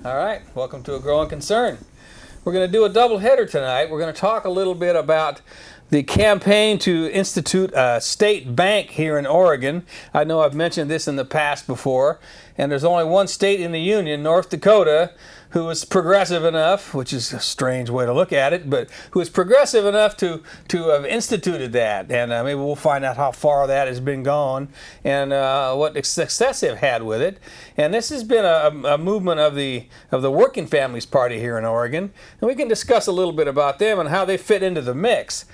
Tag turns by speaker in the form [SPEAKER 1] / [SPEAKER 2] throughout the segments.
[SPEAKER 1] All right, welcome to A Growing Concern. We're going to do a double header tonight. We're going to talk a little bit about the campaign to institute a state bank here in Oregon. I know I've mentioned this in the past before, and there's only one state in the union, North Dakota, who is progressive enough, which is a strange way to look at it, but who is progressive enough to have instituted that. And maybe we'll find out how far that has been gone and what success they've had with it. And this has been a movement of the Working Families Party here in Oregon, and we can discuss a little bit about them and how they fit into the mix.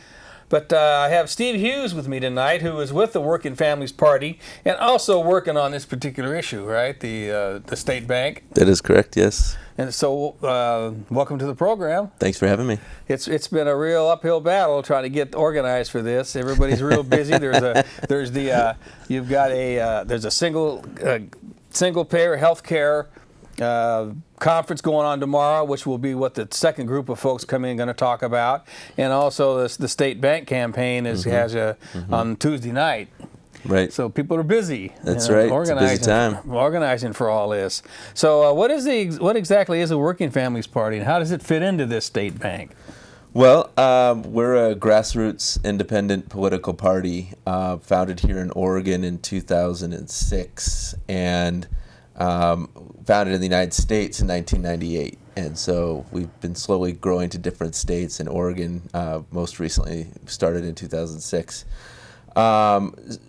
[SPEAKER 1] But I have Steve Hughes with me tonight, who is with the Working Families Party and also working on this particular issue, right? The state bank.
[SPEAKER 2] That is correct, yes.
[SPEAKER 1] And so, welcome to the program.
[SPEAKER 2] Thanks for having me.
[SPEAKER 1] It's been a real uphill battle trying to get organized for this. Everybody's real busy. There's a single payer health care conference going on tomorrow, which will be what the second group of folks coming in going to talk about, and also the state bank campaign has on Tuesday night.
[SPEAKER 2] Right.
[SPEAKER 1] So people are busy.
[SPEAKER 2] That's right. It's a busy time.
[SPEAKER 1] Organizing for all this. So what exactly is a Working Families Party, and how does it fit into this state bank?
[SPEAKER 2] Well, we're a grassroots independent political party founded here in Oregon in 2006 and founded in the United States in 1998. And so we've been slowly growing to different states, and Oregon most recently started in 2006.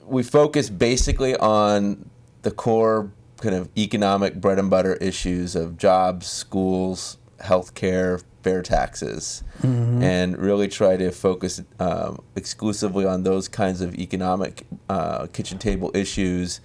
[SPEAKER 2] We focus basically on the core kind of economic bread and butter issues of jobs, schools, healthcare, fair taxes, and really try to focus exclusively on those kinds of economic kitchen table issues,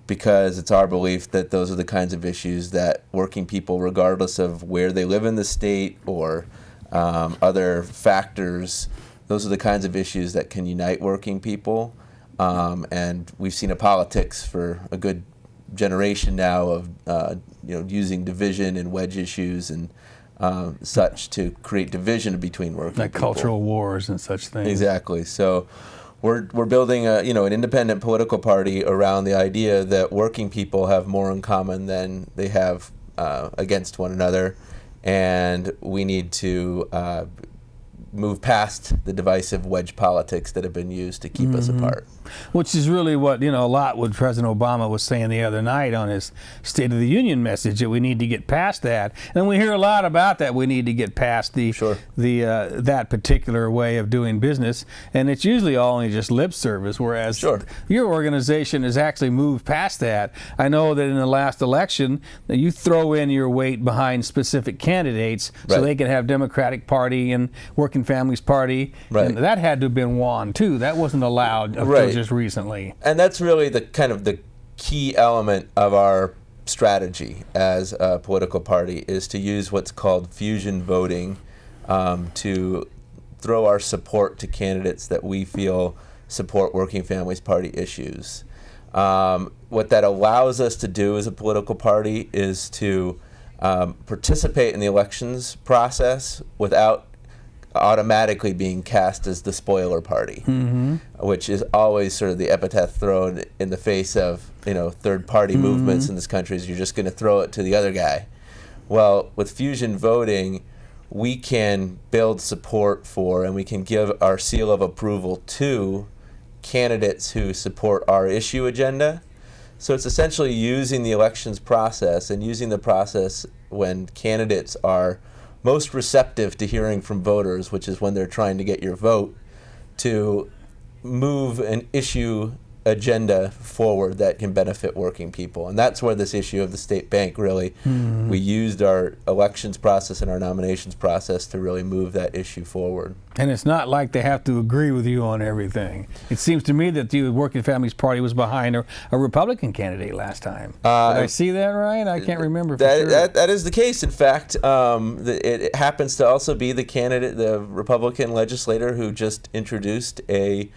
[SPEAKER 2] because it's our belief that those are the kinds of issues that working people, regardless of where they live in the state or other factors, those are the kinds of issues that can unite working people. And we've seen a politics for a good generation now of using division and wedge issues and such to create division between working people.
[SPEAKER 1] Like cultural wars and such things.
[SPEAKER 2] Exactly. So we're building an independent political party around the idea that working people have more in common than they have against one another, and we need to move past the divisive wedge politics that have been used to keep us apart.
[SPEAKER 1] Which is really what, a lot what President Obama was saying the other night on his State of the Union message, that we need to get past that. And we hear a lot about that. We need to get past that particular way of doing business. And it's usually only just lip service, whereas your organization has actually moved past that. I know that in the last election, you throw in your weight behind specific candidates so they can have Democratic Party and Working Families Party.
[SPEAKER 2] Right.
[SPEAKER 1] And that had to have been won, too. That wasn't allowed until just recently.
[SPEAKER 2] And that's really the key element of our strategy as a political party, is to use what's called fusion voting to throw our support to candidates that we feel support Working Families Party issues. What that allows us to do as a political party is to participate in the elections process without automatically being cast as the spoiler party, which is always sort of the epithet thrown in the face of third-party movements in this country, is you're just going to throw it to the other guy. Well, with fusion voting, we can build support for and we can give our seal of approval to candidates who support our issue agenda. So it's essentially using the elections process and using the process when candidates are most receptive to hearing from voters, which is when they're trying to get your vote, to move an issue agenda forward that can benefit working people. And that's where this issue of the state bank really, we used our elections process and our nominations process to really move that issue forward.
[SPEAKER 1] And it's not like they have to agree with you on everything. It seems to me that the Working Families Party was behind a Republican candidate last time. Did I see that right? I can't remember for sure.
[SPEAKER 2] That is the case. In fact, it happens to also be the candidate, the Republican legislator who just introduced a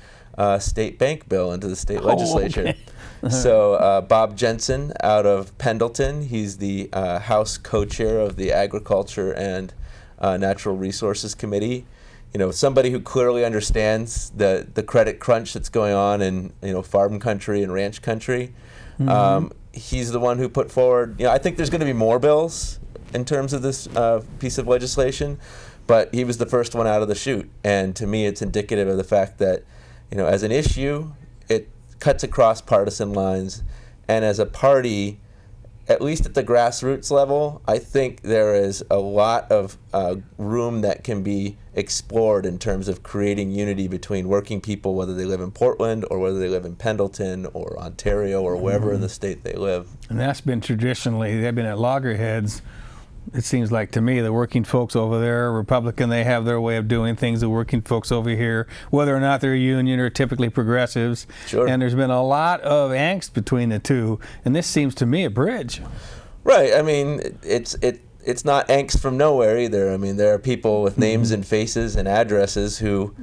[SPEAKER 2] state bank bill into the state legislature.
[SPEAKER 1] Okay.
[SPEAKER 2] So Bob Jensen out of Pendleton, he's the House co-chair of the Agriculture and Natural Resources Committee. Somebody who clearly understands the credit crunch that's going on in farm country and ranch country. He's the one who put forward. I think there's going to be more bills in terms of this piece of legislation, but he was the first one out of the chute. And to me, it's indicative of the fact that, as an issue, it cuts across partisan lines, and as a party, at least at the grassroots level, I think there is a lot of room that can be explored in terms of creating unity between working people, whether they live in Portland or whether they live in Pendleton or Ontario or wherever in the state they live.
[SPEAKER 1] And that's been traditionally, they've been at loggerheads. It seems like to me the working folks over there are Republican. They have their way of doing things. The working folks over here, whether or not they're a union, are typically progressives.
[SPEAKER 2] Sure.
[SPEAKER 1] And there's been a lot of angst between the two. And this seems to me a bridge.
[SPEAKER 2] Right. I mean, it's not angst from nowhere either. I mean, there are people with names and faces and addresses who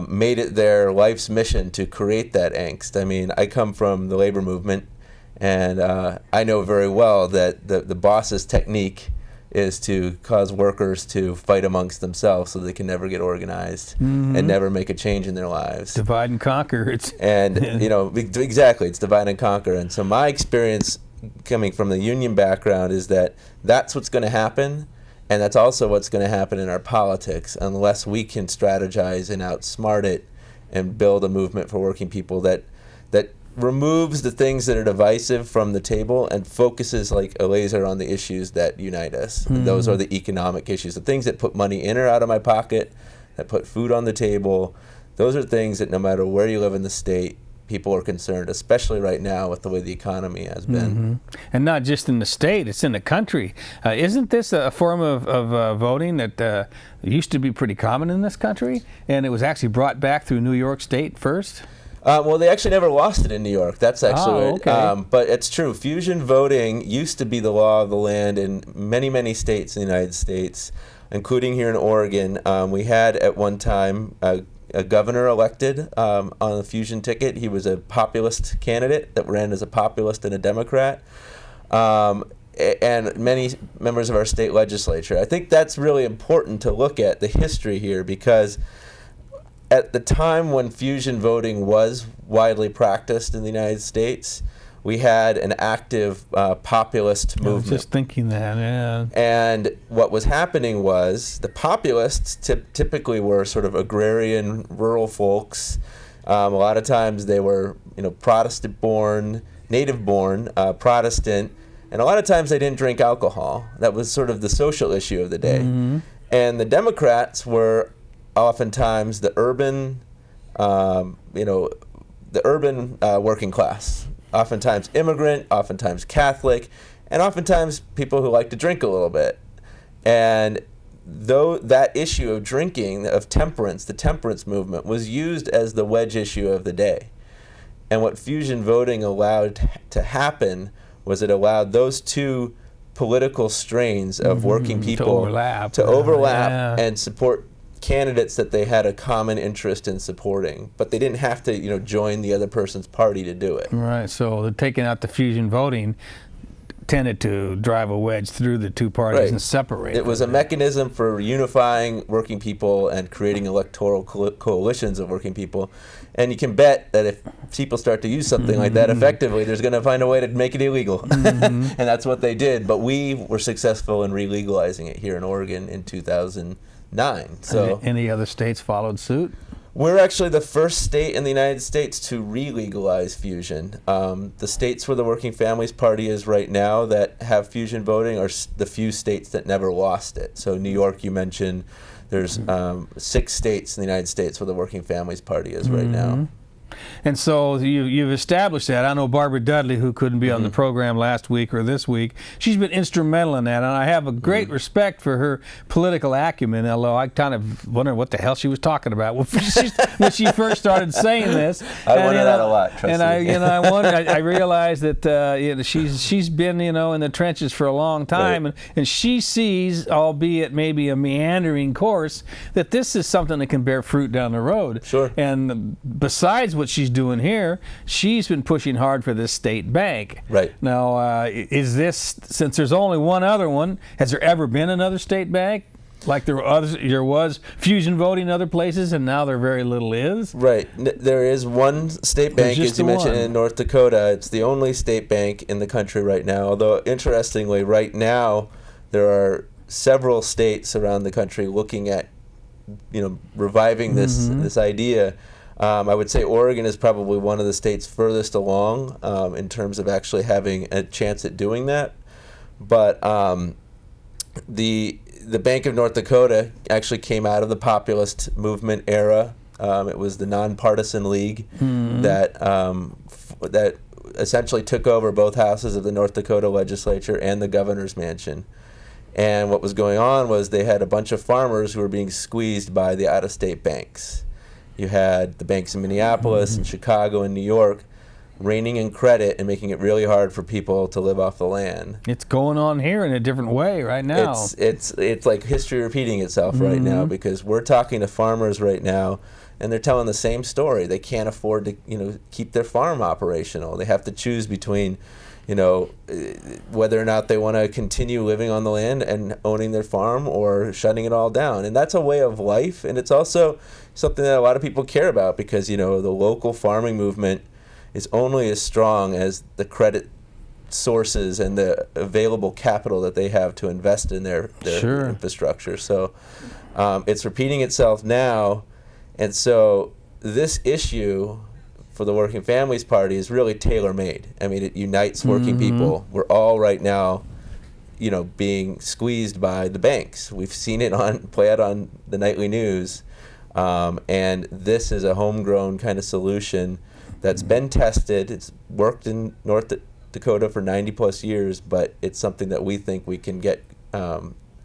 [SPEAKER 2] made it their life's mission to create that angst. I mean, I come from the labor movement, and I know very well that the boss's technique is to cause workers to fight amongst themselves so they can never get organized and never make a change in their lives.
[SPEAKER 1] Divide and conquer.
[SPEAKER 2] Exactly, it's divide and conquer. And so my experience coming from the union background is that that's what's going to happen, and that's also what's going to happen in our politics unless we can strategize and outsmart it and build a movement for working people that removes the things that are divisive from the table and focuses like a laser on the issues that unite us. And those are the economic issues, the things that put money in or out of my pocket, that put food on the table. Those are things that no matter where you live in the state, people are concerned, especially right now with the way the economy has been.
[SPEAKER 1] And not just in the state, it's in the country. Isn't this a form of voting that used to be pretty common in this country, and it was actually brought back through New York State first?
[SPEAKER 2] Well, they actually never lost it in New York. That's actually but it's true. Fusion voting used to be the law of the land in many, many states in the United States, including here in Oregon. We had at one time a governor elected on a fusion ticket. He was a populist candidate that ran as a populist and a Democrat, and many members of our state legislature. I think that's really important to look at the history here, because at the time when fusion voting was widely practiced in the United States, we had an active populist movement.
[SPEAKER 1] I was just thinking that, yeah.
[SPEAKER 2] And what was happening was the populists typically were sort of agrarian, rural folks. A lot of times they were, Protestant-born, native-born, Protestant, and a lot of times they didn't drink alcohol. That was sort of the social issue of the day. And the Democrats were oftentimes the urban, working class. Oftentimes immigrant, oftentimes Catholic, and oftentimes people who like to drink a little bit. And though that issue of drinking, of temperance, the temperance movement, was used as the wedge issue of the day. And what fusion voting allowed to happen was it allowed those two political strains of working people to overlap and support candidates that they had a common interest in supporting, but they didn't have to, join the other person's party to do it.
[SPEAKER 1] Right. So taking out the fusion voting tended to drive a wedge through the two parties and separate.
[SPEAKER 2] It was a mechanism for unifying working people and creating electoral coalitions of working people. And you can bet that if people start to use something like that effectively, there's going to find a way to make it illegal. And that's what they did. But we were successful in re-legalizing it here in Oregon in 2009. So
[SPEAKER 1] any other states followed suit?
[SPEAKER 2] We're actually the first state in the United States to re-legalize fusion. The states where the Working Families Party is right now that have fusion voting are the few states that never lost it. So New York, you mentioned, there's 6 states in the United States where the Working Families Party is right now.
[SPEAKER 1] And so you've established that. I know Barbara Dudley, who couldn't be on the program last week or this week, she's been instrumental in that, and I have a great respect for her political acumen, although I kind of wonder what the hell she was talking about when she first started saying this.
[SPEAKER 2] I wonder that a lot, trust me.
[SPEAKER 1] I realize that she's been in the trenches for a long time, and she sees, albeit maybe a meandering course, that this is something that can bear fruit down the road.
[SPEAKER 2] Sure.
[SPEAKER 1] And besides what she's doing here, she's been pushing hard for this state bank.
[SPEAKER 2] Right.
[SPEAKER 1] Now, is this, since there's only one other one, has there ever been another state bank? Like there was fusion voting in other places, and now there very little is?
[SPEAKER 2] Right. There is one state bank, as you mentioned, in North Dakota. It's the only state bank in the country right now, although interestingly, right now, there are several states around the country looking at, reviving this idea. I would say Oregon is probably one of the states furthest along in terms of actually having a chance at doing that. But the Bank of North Dakota actually came out of the populist movement era. It was the nonpartisan league that essentially took over both houses of the North Dakota legislature and the governor's mansion. And what was going on was they had a bunch of farmers who were being squeezed by the out-of-state banks. You had the banks in Minneapolis and Chicago and New York reining in credit and making it really hard for people to live off the land.
[SPEAKER 1] It's going on here in a different way right now.
[SPEAKER 2] It's like history repeating itself right now, because we're talking to farmers right now, and they're telling the same story. They can't afford to keep their farm operational. They have to choose between whether or not they want to continue living on the land and owning their farm or shutting it all down. And that's a way of life, and it's also something that a lot of people care about, because the local farming movement is only as strong as the credit sources and the available capital that they have to invest in their infrastructure. So it's repeating itself now, and so this issue for the Working Families Party is really tailor-made. I mean, it unites working people. We're all right now, being squeezed by the banks. We've seen it play out on the nightly news, and this is a homegrown kind of solution that's been tested. It's worked in North Dakota for 90 plus years, but it's something that we think we can get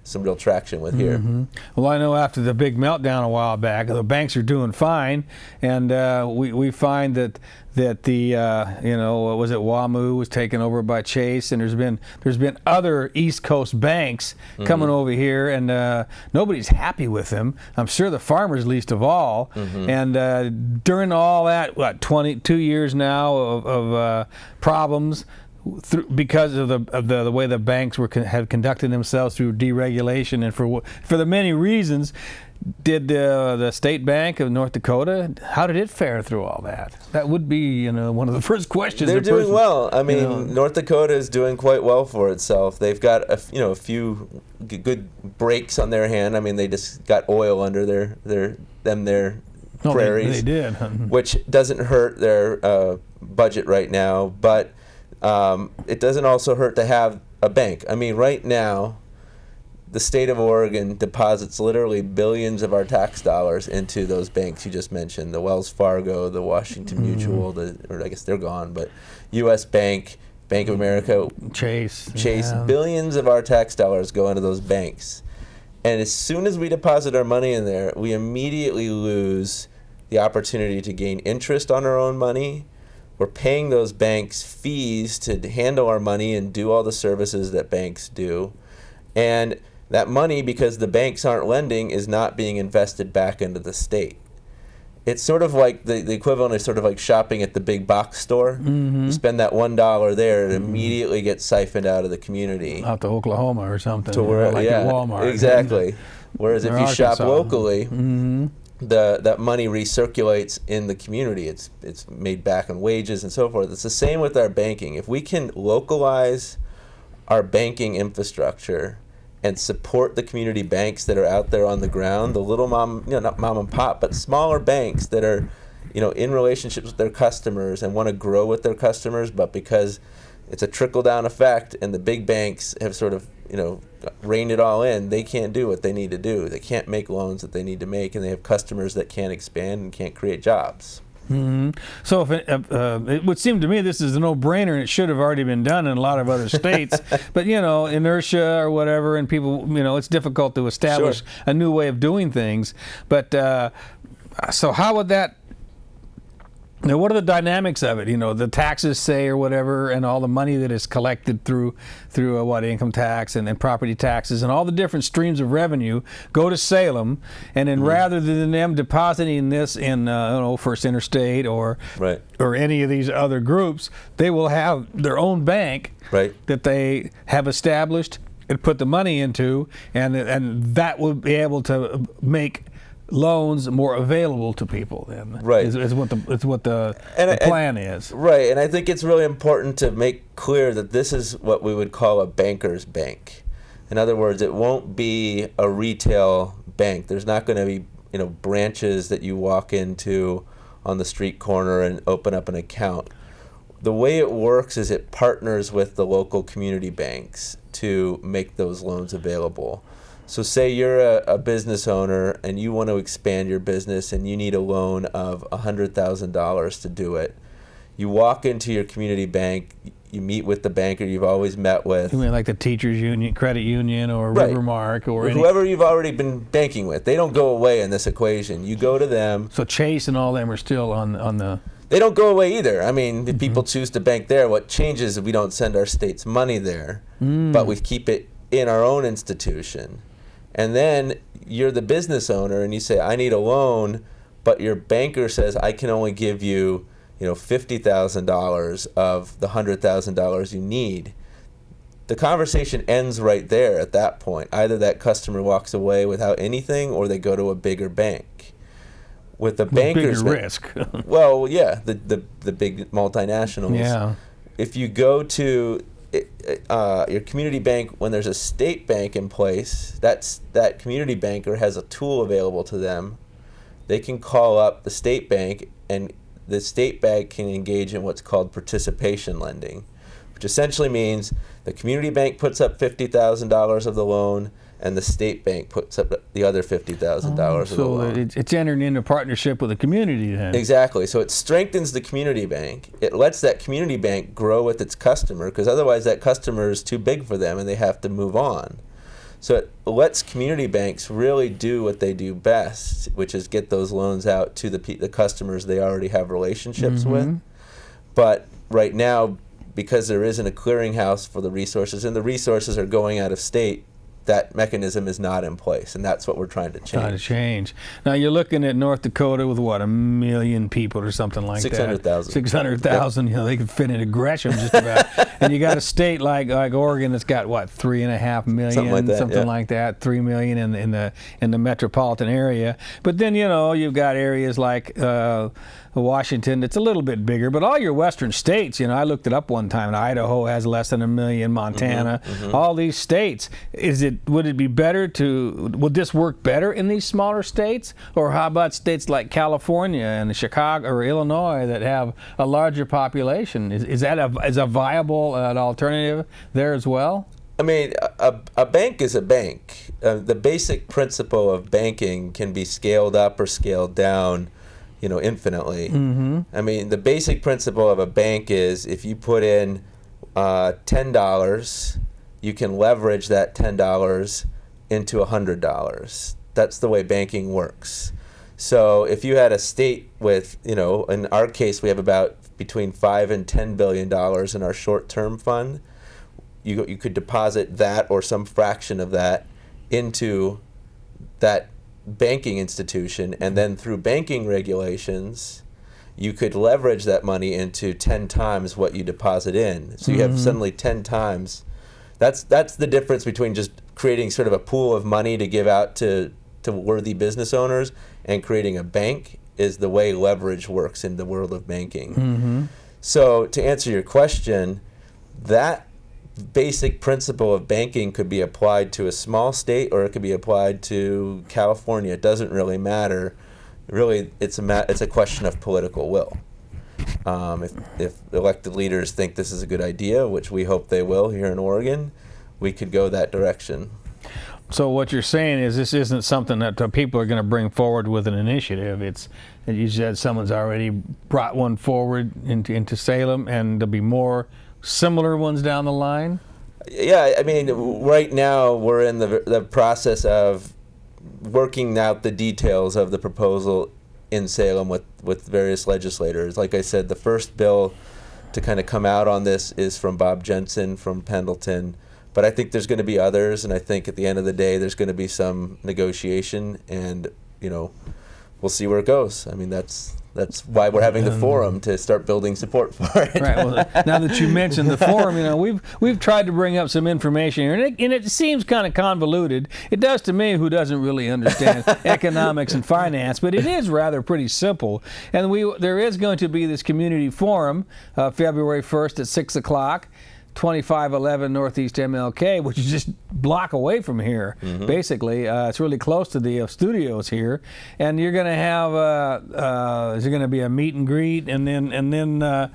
[SPEAKER 2] some real traction with here.
[SPEAKER 1] Well, I know after the big meltdown a while back, the banks are doing fine, and we find that the what was it, WAMU was taken over by Chase, and there's been other East Coast banks coming over here, and nobody's happy with them. I'm sure the farmers least of all. And during all that, 22 years now of problems, because of the way the banks have conducted themselves through deregulation, and for the many reasons, did the State Bank of North Dakota, how did it fare through all that? That would be one of the first questions.
[SPEAKER 2] They're doing well. I mean, North Dakota is doing quite well for itself. They've got a few good breaks on their hand. I mean, they just got oil under their prairies.
[SPEAKER 1] They did,
[SPEAKER 2] which doesn't hurt their budget right now, but it doesn't also hurt to have a bank. I mean, right now, the state of Oregon deposits literally billions of our tax dollars into those banks you just mentioned, the Wells Fargo, the Washington Mutual, or I guess they're gone, but U.S. Bank, Bank of America,
[SPEAKER 1] Chase.
[SPEAKER 2] Billions of our tax dollars go into those banks. And as soon as we deposit our money in there, we immediately lose the opportunity to gain interest on our own money. We're paying those banks fees to handle our money and do all the services that banks do. And that money, because the banks aren't lending, is not being invested back into the state. It's sort of like the equivalent is sort of like shopping at the big box store. You spend that $1 there, it immediately gets siphoned out of the community.
[SPEAKER 1] Out to Oklahoma or something.
[SPEAKER 2] To where,
[SPEAKER 1] like at Walmart.
[SPEAKER 2] Exactly. Whereas if you shop
[SPEAKER 1] Arkansas.
[SPEAKER 2] locally, that money recirculates in the community. It's made back in wages and so forth. It's the same with our banking. If we can localize our banking infrastructure and support the community banks that are out there on the ground, the little not mom and pop, but smaller banks that are, in relationships with their customers and want to grow with their customers, but because it's a trickle-down effect and the big banks have sort of, reined it all in, they can't do what they need to do. They can't make loans that they need to make, and they have customers that can't expand and can't create jobs.
[SPEAKER 1] So if it would seem to me this is a no-brainer, and it should have already been done in a lot of other states. But inertia or whatever, and people, it's difficult to establish a new way of doing things. But so how would that? What are the dynamics of it? The taxes, say, or whatever, and all the money that is collected through income tax and property taxes and all the different streams of revenue go to Salem, and then rather than them depositing this in First Interstate or any of these other groups, they will have their own bank that they have established and put the money into, and that will be able to make loans more available to people. Then is what the plan is.
[SPEAKER 2] Right, and I think it's really important to make clear that this is what we would call a banker's bank. In other words, it won't be a retail bank. There's not going to be, branches that you walk into on the street corner and open up an account. The way it works is it partners with the local community banks to make those loans available. So say you're a business owner and you want to expand your business and you need a loan of $100,000 to do it. You walk into your community bank, you meet with the banker you've always met with.
[SPEAKER 1] You mean like the teachers union, credit union, or
[SPEAKER 2] Right.
[SPEAKER 1] Rivermark, or
[SPEAKER 2] whoever you've already been banking with. They don't go away in this equation. You go to them.
[SPEAKER 1] So Chase and all them are still on the.
[SPEAKER 2] They don't go away either. I mean, if people choose to bank there, what changes is we don't send our state's money there, but we keep it in our own institution. And then you're the business owner and you say, I need a loan, but your banker says, I can only give you, $50,000 of the $100,000 you need. The conversation ends right there at that point. Either that customer walks away without anything or they go to a bigger bank. With the bankers,
[SPEAKER 1] bigger risk.
[SPEAKER 2] Well, yeah, the big multinationals.
[SPEAKER 1] Yeah.
[SPEAKER 2] If you go to your community bank when there's a state bank in place, that community banker has a tool available to them. They can call up the state bank, and the state bank can engage in what's called participation lending, which essentially means the community bank puts up $50,000 of the loan, and the state bank puts up the other $50,000 of the loan.
[SPEAKER 1] So it's entering into partnership with the community then.
[SPEAKER 2] Exactly. So it strengthens the community bank. It lets that community bank grow with its customer, because otherwise that customer is too big for them and they have to move on. So it lets community banks really do what they do best, which is get those loans out to the customers they already have relationships with. But right now, because there isn't a clearinghouse for the resources, and the resources are going out of state, that mechanism is not in place, and that's what we're trying to change.
[SPEAKER 1] Now you're looking at North Dakota with what, 1 million people or something like
[SPEAKER 2] 600,000.
[SPEAKER 1] 600,000.
[SPEAKER 2] Yep.
[SPEAKER 1] They could fit into Gresham just about. And you got a state like Oregon that's got what, 3.5 million, something like that, 3 million in the metropolitan area. But then you've got areas like Washington, it's a little bit bigger, but all your western states, I looked it up one time, and Idaho has less than 1 million, Montana, all these states. Would this work better in these smaller states? Or how about states like California and Chicago or Illinois that have a larger population? Is that a viable alternative there as well?
[SPEAKER 2] I mean, a bank is a bank. The basic principle of banking can be scaled up or scaled down, infinitely. I mean, the basic principle of a bank is if you put in $10, you can leverage that $10 into $100. That's the way banking works. So if you had a state with, in our case, we have about between $5 and $10 billion in our short-term fund, you could deposit that or some fraction of that into that banking institution, and then through banking regulations, you could leverage that money into 10 times what you deposit in. So you have suddenly 10 times. That's the difference between just creating sort of a pool of money to give out to worthy business owners and creating a bank, is the way leverage works in the world of banking. So to answer your question, that basic principle of banking could be applied to a small state, or it could be applied to California. It doesn't really matter. Really, it's a question of political will. If elected leaders think this is a good idea, which we hope they will here in Oregon, we could go that direction.
[SPEAKER 1] So what you're saying is this isn't something that people are going to bring forward with an initiative. It's, you said someone's already brought one forward into Salem, and there'll be more similar ones down the line?
[SPEAKER 2] Yeah, I mean, right now we're in the process of working out the details of the proposal in Salem with various legislators. Like I said, the first bill to kind of come out on this is from Bob Jensen from Pendleton, but I think there's going to be others, and I think at the end of the day there's going to be some negotiation, and we'll see where it goes. I mean, that's why we're having the forum, to start building support for it.
[SPEAKER 1] Right. Well, now that you mentioned the forum, we've tried to bring up some information here, and it seems kind of convoluted. It does to me, who doesn't really understand economics and finance, but it is rather pretty simple. And there is going to be this community forum, February 1st at 6 o'clock. 2511 Northeast MLK, which is just a block away from here, basically. It's really close to the studios here. And you're going to have, is there going to be a meet and greet and then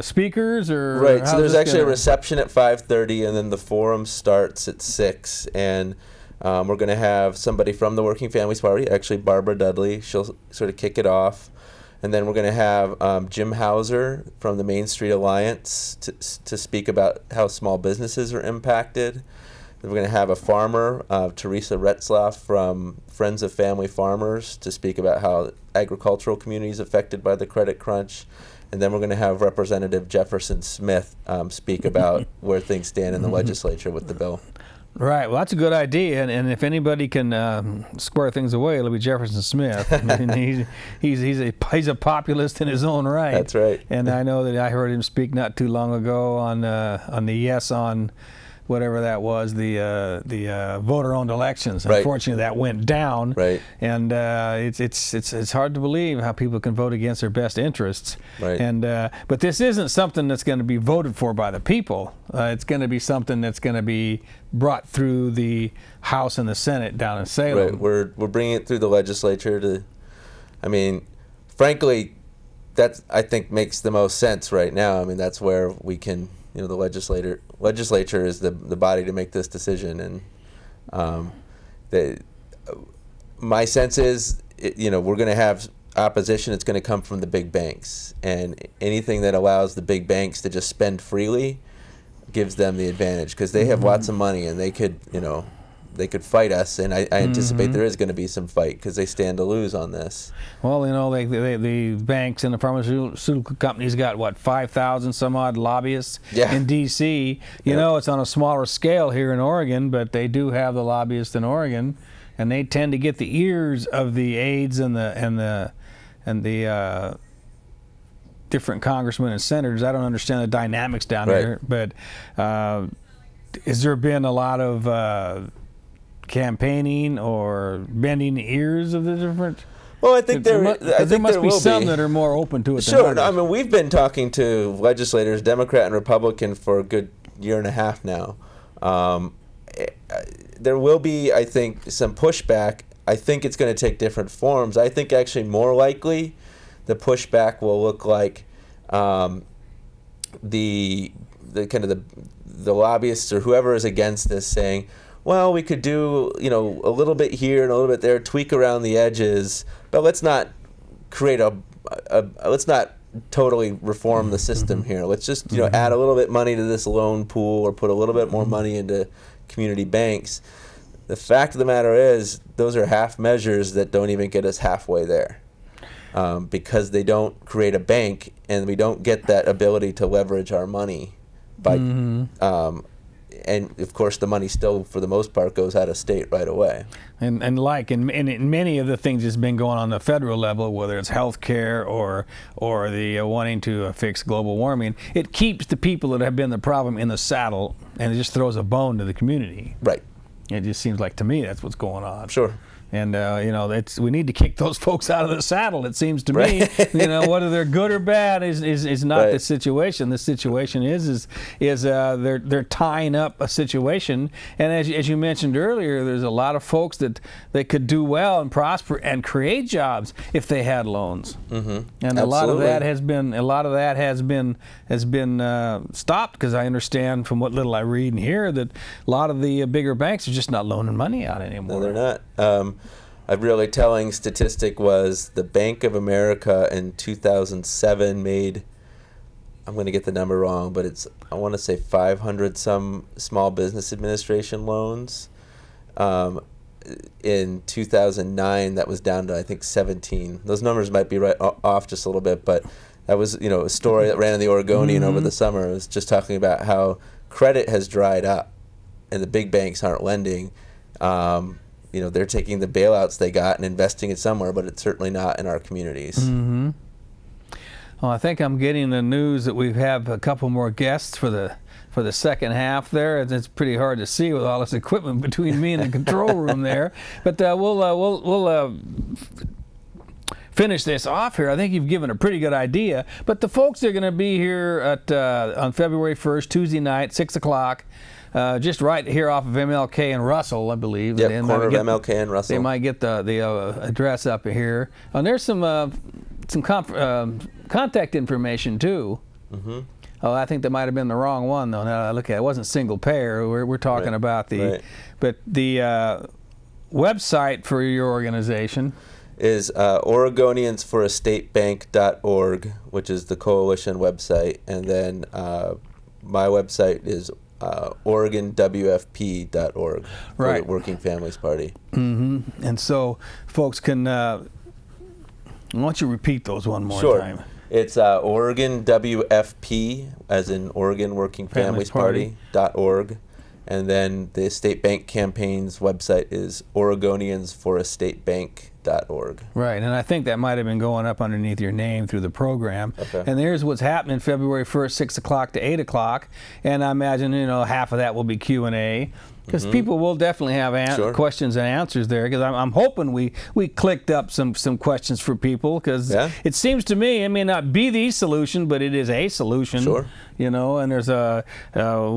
[SPEAKER 1] speakers? Or
[SPEAKER 2] right, so there's actually a reception at 5:30, and then the forum starts at 6. And we're going to have somebody from the Working Families Party, actually Barbara Dudley. She'll sort of kick it off. And then we're going to have Jim Hauser from the Main Street Alliance to speak about how small businesses are impacted. Then we're going to have a farmer, Teresa Retzlaff from Friends of Family Farmers, to speak about how agricultural communities affected by the credit crunch. And then we're going to have Representative Jefferson Smith speak about where things stand in the legislature with the bill.
[SPEAKER 1] Right. Well, that's a good idea, and if anybody can square things away, it'll be Jefferson Smith. I mean, he's a populist in his own right.
[SPEAKER 2] That's right.
[SPEAKER 1] And I know that I heard him speak not too long ago on the yes on whatever that was, the voter-owned elections.
[SPEAKER 2] Right.
[SPEAKER 1] Unfortunately, that went down.
[SPEAKER 2] Right.
[SPEAKER 1] And it's hard to believe how people can vote against their best interests.
[SPEAKER 2] Right.
[SPEAKER 1] And but this isn't something that's going to be voted for by the people. It's going to be something that's going to be brought through the House and the Senate down in Salem.
[SPEAKER 2] Right. We're bringing it through the legislature to. I mean, frankly, that I think makes the most sense right now. I mean, that's where we can. You know, the legislature is the body to make this decision, and my sense is, we're going to have opposition. It's going to come from the big banks, and anything that allows the big banks to just spend freely gives them the advantage, because they have lots of money, and they could fight us, and I anticipate there is going to be some fight because they stand to lose on this.
[SPEAKER 1] Well, the banks and the pharmaceutical companies got, what, 5,000 some odd lobbyists in D.C. You know, it's on a smaller scale here in Oregon, but they do have the lobbyists in Oregon, and they tend to get the ears of the aides and the different congressmen and senators. I don't understand the dynamics down here, but has there been a lot of campaigning or bending the ears of the different?
[SPEAKER 2] Well, I think there
[SPEAKER 1] must be some that are more open to it than
[SPEAKER 2] Sure.
[SPEAKER 1] others.
[SPEAKER 2] I mean, we've been talking to legislators, Democrat and Republican, for a good year and a half now. There will be, I think, some pushback. I think it's going to take different forms. I think actually more likely the pushback will look like the lobbyists or whoever is against this saying, well, we could do, a little bit here and a little bit there, tweak around the edges, but let's not create let's not totally reform the system here. Let's just, add a little bit money to this loan pool or put a little bit more money into community banks. The fact of the matter is, those are half measures that don't even get us halfway there, because they don't create a bank, and we don't get that ability to leverage our money by and of course the money still for the most part goes out of state right away.
[SPEAKER 1] And in many of the things that's been going on the federal level, whether it's health care or the wanting to fix global warming, it keeps the people that have been the problem in the saddle, and it just throws a bone to the community.
[SPEAKER 2] Right.
[SPEAKER 1] It just seems like to me that's what's going on.
[SPEAKER 2] Sure.
[SPEAKER 1] And we need to kick those folks out of the saddle. It seems to me, whether they're good or bad is not the situation. The situation is they're tying up a situation. And as you mentioned earlier, there's a lot of folks that they could do well and prosper and create jobs if they had loans. Mm-hmm. And a lot of that has been stopped, because I understand from what little I read and hear that a lot of the bigger banks are just not loaning money out anymore.
[SPEAKER 2] No, they're not. A really telling statistic was the Bank of America in 2007 made, I'm going to get the number wrong, but I want to say 500 some small business administration loans. In 2009, that was down to, I think, 17. Those numbers might be right off just a little bit, but that was, a story that ran in the Oregonian over the summer. It was just talking about how credit has dried up and the big banks aren't lending. They're taking the bailouts they got and investing it somewhere, but it's certainly not in our communities.
[SPEAKER 1] Mm-hmm. Well, I think I'm getting the news that we have a couple more guests for the second half there. It's pretty hard to see with all this equipment between me and the control room there. But we'll finish this off here, I think you've given a pretty good idea. But the folks that are going to be here at on February 1st, Tuesday night, 6 o'clock, just right here off of MLK and Russell, I believe.
[SPEAKER 2] Yep, corner of MLK and Russell.
[SPEAKER 1] They might get the address up here. And there's some contact information too.
[SPEAKER 2] Mm-hmm.
[SPEAKER 1] Oh, I think that might have been the wrong one though. Now I look at it, it wasn't single payer. We're talking about the, but the website for your organization
[SPEAKER 2] is Oregoniansforastatebank.org, which is the coalition website, and then my website is OregonWFP.org for the Working Families Party.
[SPEAKER 1] Mm-hmm. And so folks can, why don't you repeat those one more time?
[SPEAKER 2] It's Oregon WFP, as in Oregon Working Families Party.org. And then the State Bank Campaign's website is OregoniansForAStateBank.org.
[SPEAKER 1] Right, and I think that might have been going up underneath your name through the program.
[SPEAKER 2] Okay.
[SPEAKER 1] And there's what's happening February 1st, 6 o'clock to 8 o'clock. And I imagine, half of that will be Q&A. Because people will definitely have questions and answers there. Because I'm hoping we clicked up some questions for people. Because it seems to me it may not be the solution, but it is a solution.
[SPEAKER 2] Sure.
[SPEAKER 1] And there's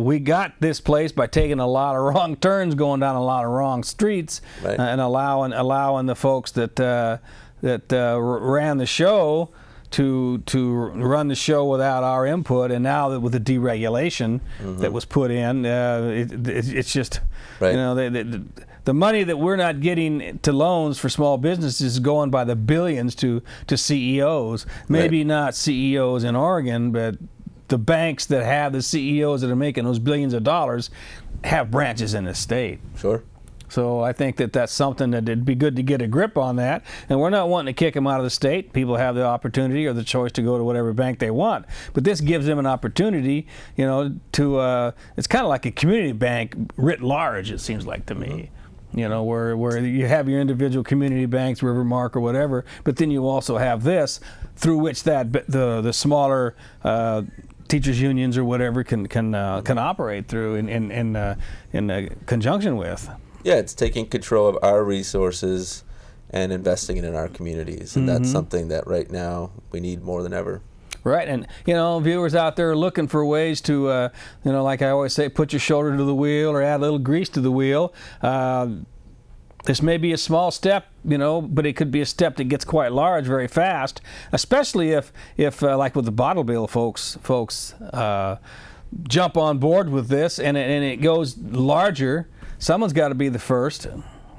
[SPEAKER 1] we got this place by taking a lot of wrong turns, going down a lot of wrong streets, and allowing the folks that ran the show to run the show without our input, and now that with the deregulation that was put in, it's just the money that we're not getting to loans for small businesses is going by the billions to CEOs. Maybe not CEOs in Oregon, but the banks that have the CEOs that are making those billions of dollars have branches in the state.
[SPEAKER 2] Sure.
[SPEAKER 1] So I think that's something that it'd be good to get a grip on that. And we're not wanting to kick them out of the state. People have the opportunity or the choice to go to whatever bank they want. But this gives them an opportunity, to it's kind of like a community bank writ large, it seems like to me. Where you have your individual community banks, Rivermark or whatever, but then you also have this through which the smaller teachers unions or whatever can operate through in conjunction with.
[SPEAKER 2] Yeah, it's taking control of our resources and investing it in our communities, and that's something that right now we need more than ever.
[SPEAKER 1] Right, and viewers out there are looking for ways to, like I always say, put your shoulder to the wheel or add a little grease to the wheel. This may be a small step, but it could be a step that gets quite large very fast, especially if like with the bottle bill folks jump on board with this and it goes larger. Someone's got to be the first,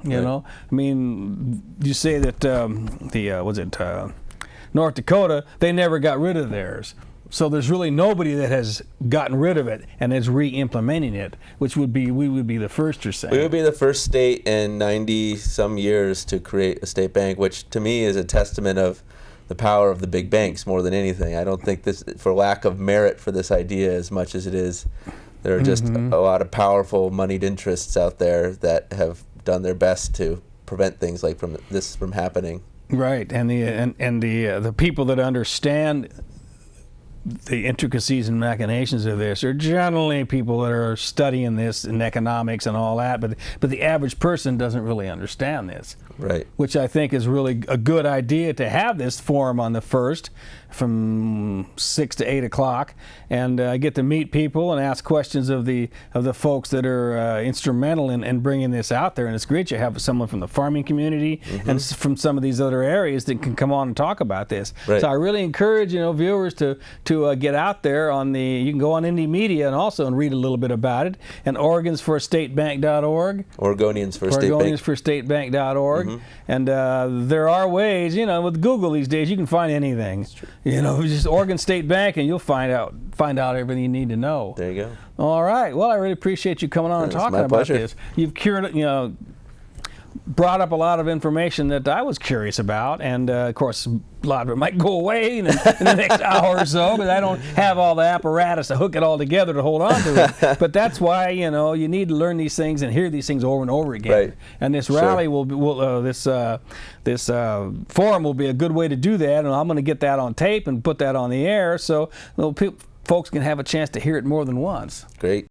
[SPEAKER 1] know. I mean, you say that North Dakota, they never got rid of theirs. So there's really nobody that has gotten rid of it and is re-implementing it, which we would be the first, you're saying.
[SPEAKER 2] We would be the first state in 90-some years to create a state bank, which to me is a testament of the power of the big banks more than anything. I don't think this, for lack of merit for this idea as much as it is, there are just a lot of powerful moneyed interests out there that have done their best to prevent things like this from happening. Right,
[SPEAKER 1] and the people that understand the intricacies and machinations of this are generally people that are studying this in economics and all that, but the average person doesn't really understand this.
[SPEAKER 2] Right.
[SPEAKER 1] Which I think is really a good idea to have this forum on the 1st from 6 to 8 o'clock and get to meet people and ask questions of the folks that are instrumental in bringing this out there. And it's great you have someone from the farming community and from some of these other areas that can come on and talk about this.
[SPEAKER 2] Right.
[SPEAKER 1] So I really encourage viewers to get out there on you can go on Indie Media and read a little bit about it, and OregonsForAStateBank.org. OregoniansForAStateBank.org. And there are ways, with Google these days, you can find anything. Just Oregon State Bank, and you'll find out everything you need to know.
[SPEAKER 2] There you go.
[SPEAKER 1] All right. Well, I really appreciate you coming on and talking about this. You've brought up a lot of information that I was curious about, and of course a lot of it might go away in the next hour or so, but I don't have all the apparatus to hook it all together to hold on to it. But that's why you need to learn these things and hear these things over and over again.
[SPEAKER 2] Right. And
[SPEAKER 1] this rally this forum will be a good way to do that, and I'm going to get that on tape and put that on the air so folks can have a chance to hear it more than once.
[SPEAKER 2] Great.